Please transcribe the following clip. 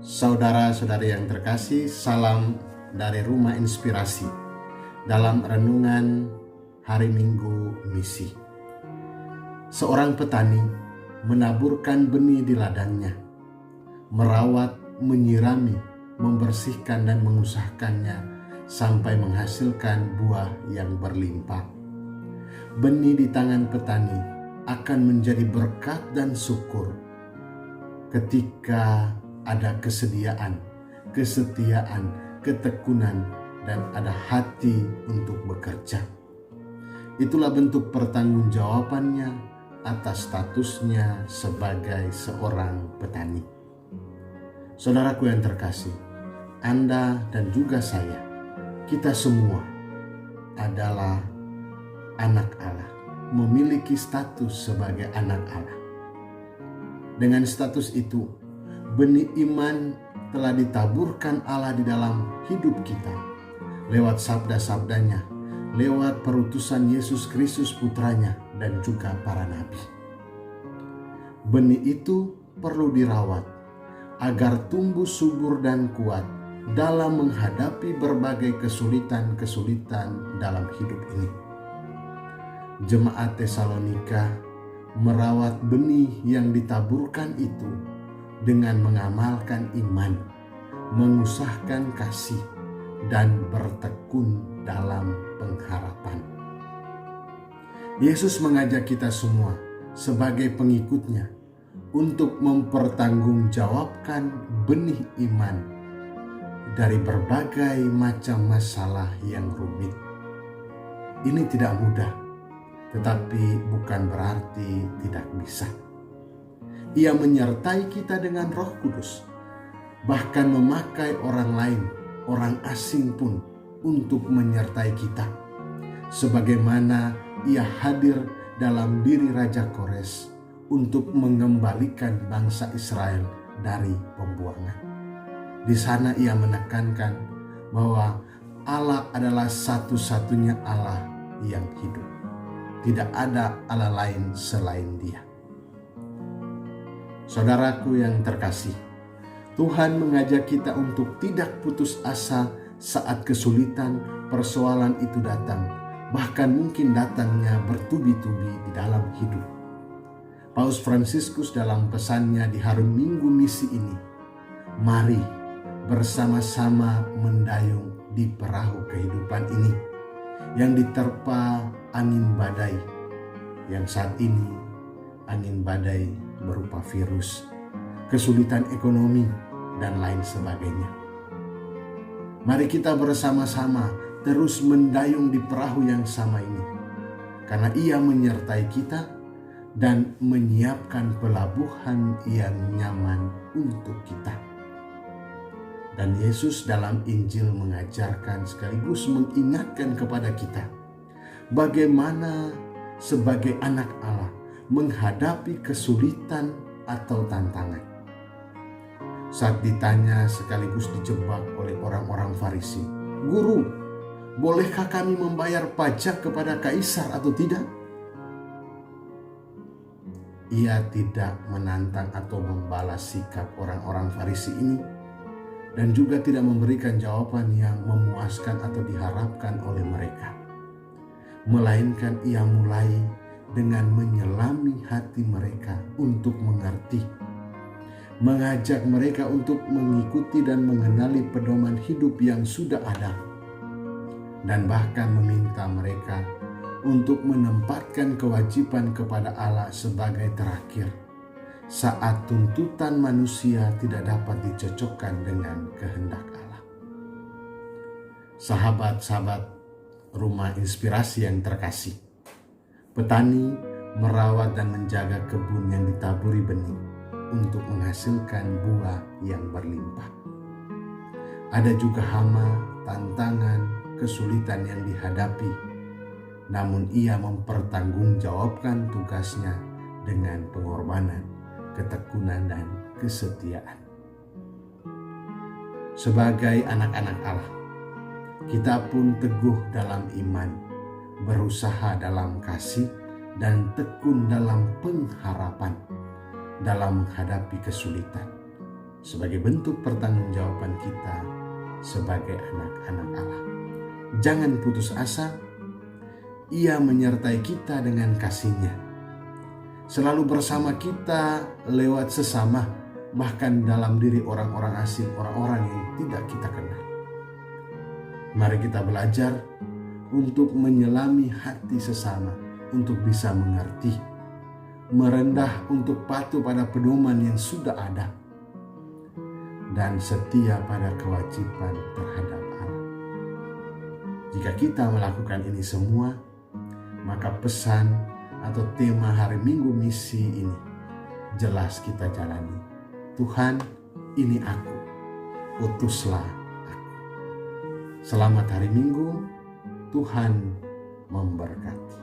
Saudara-saudari yang terkasih, salam dari Rumah Inspirasi dalam renungan hari Minggu Misi. Seorang petani menaburkan benih di ladangnya, merawat, menyirami, membersihkan dan mengusahakannya sampai menghasilkan buah yang berlimpah. Benih di tangan petani akan menjadi berkat dan syukur ketika ada kesediaan, kesetiaan, ketekunan, dan ada hati untuk bekerja. Itulah bentuk pertanggungjawabannya atas statusnya sebagai seorang petani. Saudaraku yang terkasih, Anda dan juga saya, kita semua adalah anak Allah, memiliki status sebagai anak Allah. Dengan status itu, benih iman telah ditaburkan Allah di dalam hidup kita lewat sabda-sabdanya, lewat perutusan Yesus Kristus putranya dan juga para nabi. Benih itu perlu dirawat agar tumbuh subur dan kuat dalam menghadapi berbagai kesulitan-kesulitan dalam hidup ini. Jemaat Tesalonika merawat benih yang ditaburkan itu dengan mengamalkan iman, mengusahakan kasih, dan bertekun dalam pengharapan. Yesus mengajak kita semua sebagai pengikutnya untuk mempertanggungjawabkan benih iman dari berbagai macam masalah yang rumit. Ini tidak mudah, tetapi bukan berarti tidak bisa. Ia menyertai kita dengan Roh Kudus, bahkan memakai orang lain, orang asing pun untuk menyertai kita. Sebagaimana ia hadir dalam diri Raja Kores untuk mengembalikan bangsa Israel dari pembuangan. Di sana ia menekankan bahwa Allah adalah satu-satunya Allah yang hidup. Tidak ada Allah lain selain Dia. Saudaraku yang terkasih, Tuhan mengajak kita untuk tidak putus asa saat kesulitan, persoalan itu datang, bahkan mungkin datangnya bertubi-tubi di dalam hidup. Paus Fransiskus dalam pesannya di Hari Minggu Misi ini, mari bersama-sama mendayung di perahu kehidupan ini yang diterpa angin badai, yang saat ini angin badai berupa virus, kesulitan ekonomi, dan lain sebagainya. Mari kita bersama-sama terus mendayung di perahu yang sama ini, karena Ia menyertai kita dan menyiapkan pelabuhan yang nyaman untuk kita. Dan Yesus dalam Injil mengajarkan sekaligus mengingatkan kepada kita bagaimana sebagai anak Allah menghadapi kesulitan atau tantangan. Saat ditanya sekaligus dijebak oleh orang-orang Farisi, "Guru, bolehkah kami membayar pajak kepada kaisar atau tidak?" Ia tidak menantang atau membalas sikap orang-orang Farisi ini, dan juga tidak memberikan jawaban yang memuaskan atau diharapkan oleh mereka. Melainkan ia mulai dengan menyelami hati mereka untuk mengerti, mengajak mereka untuk mengikuti dan mengenali pedoman hidup yang sudah ada, dan bahkan meminta mereka untuk menempatkan kewajiban kepada Allah sebagai terakhir saat tuntutan manusia tidak dapat dicocokkan dengan kehendak Allah. Sahabat-sahabat Rumah Inspirasi yang terkasih, petani merawat dan menjaga kebun yang ditaburi benih untuk menghasilkan buah yang berlimpah. Ada juga hama, tantangan, kesulitan yang dihadapi, namun ia mempertanggungjawabkan tugasnya dengan pengorbanan, ketekunan, dan kesetiaan. Sebagai anak-anak Allah, kita pun teguh dalam iman, berusaha dalam kasih, dan tekun dalam pengharapan dalam menghadapi kesulitan, sebagai bentuk pertanggungjawaban kita sebagai anak-anak Allah. Jangan putus asa, Ia menyertai kita dengan kasih-Nya, selalu bersama kita lewat sesama, bahkan dalam diri orang-orang asing, orang-orang yang tidak kita kenal. Mari kita belajar untuk menyelami hati sesama, untuk bisa mengerti, merendah untuk patuh pada pedoman yang sudah ada, dan setia pada kewajiban terhadap Allah. Jika kita melakukan ini semua, maka pesan atau tema hari Minggu misi ini jelas kita jalani. Tuhan, ini aku, utuslah aku. Selamat hari Minggu, Tuhan memberkati.